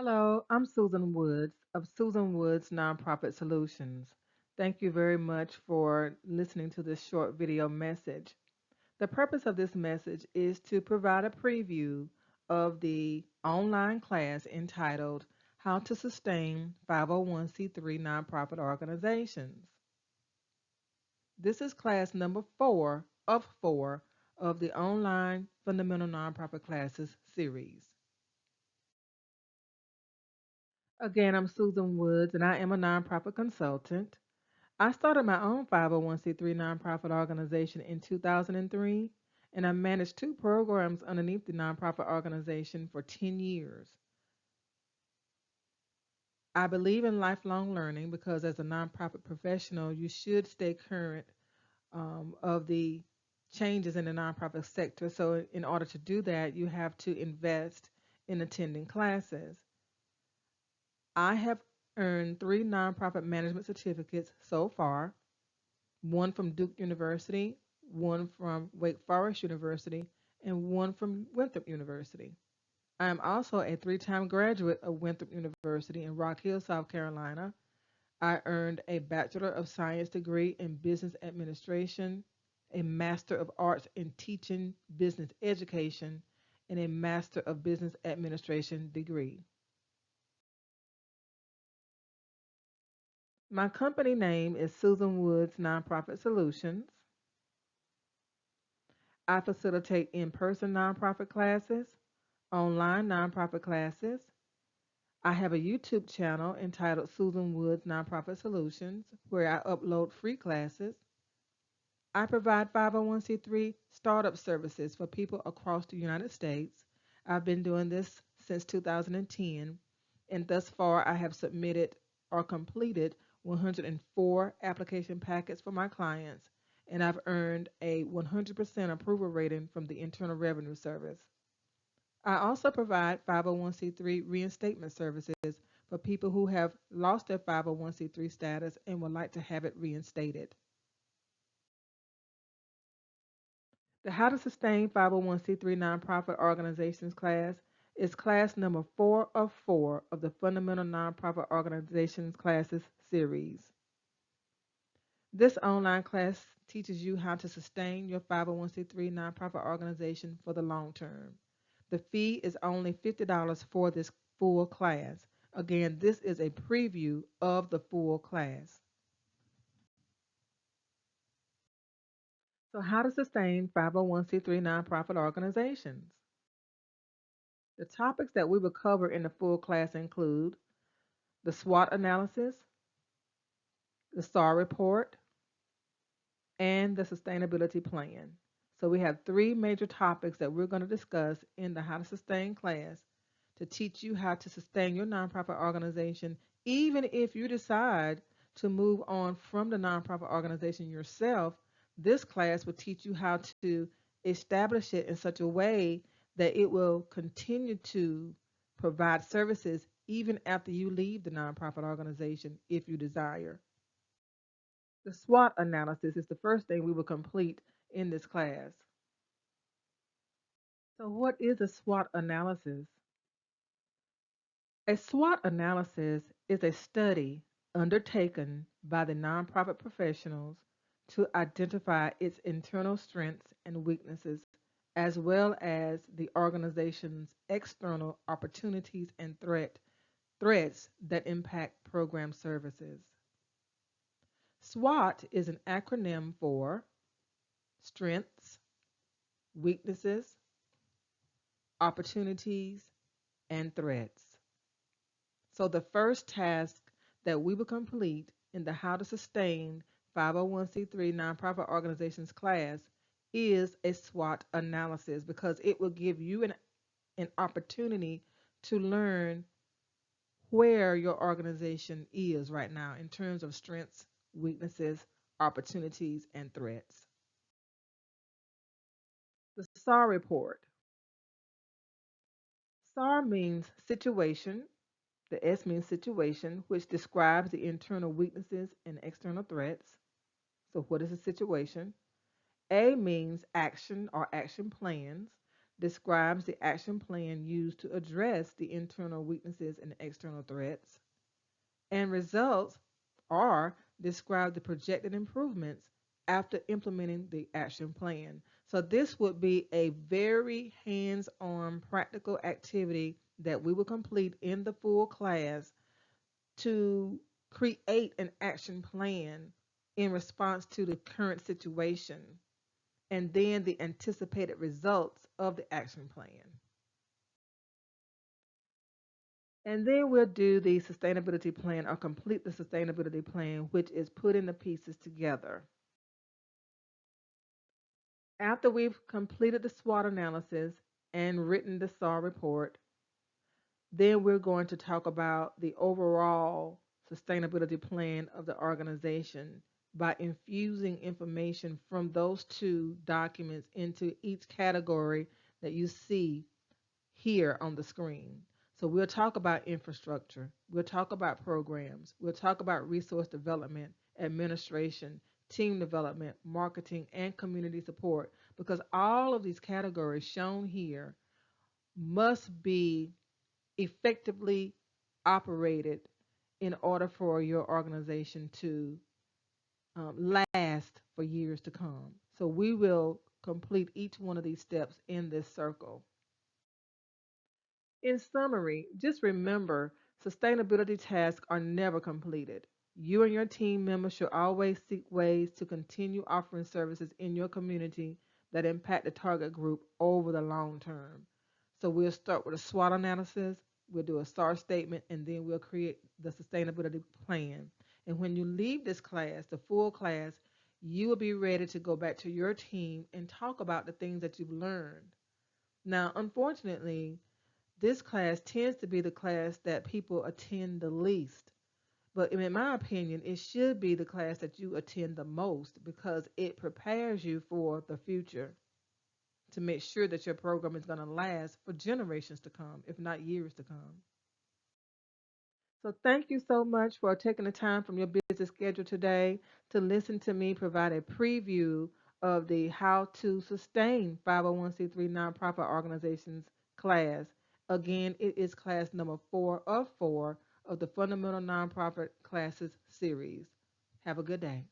Hello, I'm Susan Woods of Susan Woods Nonprofit Solutions. Thank you very much for listening to this short video message. The purpose of this message is to provide a preview of the online class entitled How to Sustain 501c3 Nonprofit Organizations. This is class number 4 of the online Fundamental Nonprofit Classes series. Again, I'm Susan Woods, and I am a nonprofit consultant. I started my own 501c3 nonprofit organization in 2003, and I managed two programs underneath the nonprofit organization for 10 years. I believe in lifelong learning because, as a nonprofit professional, you should stay current of the changes in the nonprofit sector. So, in order to do that, you have to invest in attending classes. I have earned three nonprofit management certificates so far, one from Duke University, one from Wake Forest University, and one from Winthrop University. I am also a three-time graduate of Winthrop University in Rock Hill, South Carolina. I earned a Bachelor of Science degree in Business Administration, a Master of Arts in Teaching Business Education, and a Master of Business Administration degree. My company name is Susan Woods Nonprofit Solutions. I facilitate in person nonprofit classes, online nonprofit classes. I have a YouTube channel entitled Susan Woods Nonprofit Solutions where I upload free classes. I provide 501c3 startup services for people across the United States. I've been doing this since 2010, and thus far I have submitted or completed 104 application packets for my clients, and I've earned a 100% approval rating from the Internal Revenue Service. I also provide 501c3 reinstatement services for people who have lost their 501c3 status and would like to have it reinstated. The How to Sustain 501c3 Nonprofit Organizations class is class number 4 of the Fundamental Nonprofit Organizations Classes series. This online class teaches you how to sustain your 501c3 nonprofit organization for the long term. The fee is only $50 for this full class. Again, this is a preview of the full class. So, how to sustain 501c3 nonprofit organizations? The topics that we will cover in the full class include the SWOT analysis, the STAR report, and the sustainability plan. So we have three major topics that we're going to discuss in the How to Sustain class to teach you how to sustain your nonprofit organization, even if you decide to move on from the nonprofit organization yourself. This class will teach you how to establish it in such a way that it will continue to provide services even after you leave the nonprofit organization if you desire. The SWOT analysis is the first thing we will complete in this class. So, what is a SWOT analysis? A SWOT analysis is a study undertaken by the nonprofit professionals to identify its internal strengths and weaknesses, as well as the organization's external opportunities and threats that impact program services. SWOT is an acronym for strengths, weaknesses, opportunities, and threats. So the first task that we will complete in the How to Sustain 501c3 Nonprofit Organizations class is a SWOT analysis because it will give you an opportunity to learn where your organization is right now in terms of strengths, weaknesses, opportunities, and threats. The STAR report. STAR means situation. The S means situation, which describes the internal weaknesses and external threats. So, what is a situation? A means action or action plans. describes the action plan used to address the internal weaknesses and external threats. And results are describe the projected improvements after implementing the action plan. So this would be a very hands-on practical activity that we will complete in the full class to create an action plan in response to the current situation and then the anticipated results of the action plan. And then we'll do the sustainability plan or complete the sustainability plan, which is putting the pieces together. After we've completed the SWOT analysis and written the SAR report, then we're going to talk about the overall sustainability plan of the organization by infusing information from those two documents into each category that you see here on the screen. So we'll talk about infrastructure, we'll talk about programs, we'll talk about resource development, administration, team development, marketing, and community support, because all of these categories shown here must be effectively operated in order for your organization to last for years to come. So we will complete each one of these steps in this circle. In summary, just remember sustainability tasks are never completed. You and your team members should always seek ways to continue offering services in your community that impact the target group over the long term. So we'll start with a SWOT analysis, we'll do a SAR statement, and then we'll create the sustainability plan. And when you leave this class, the full class, you will be ready to go back to your team and talk about the things that you've learned. Now, unfortunately, this class tends to be the class that people attend the least. But in my opinion, it should be the class that you attend the most because it prepares you for the future to make sure that your program is going to last for generations to come, if not years to come. So thank you so much for taking the time from your busy schedule today to listen to me provide a preview of the How to Sustain 501c3 Nonprofit Organizations class. Again, it is class number 4 of 4 of the Fundamental Nonprofit Classes series. Have a good day.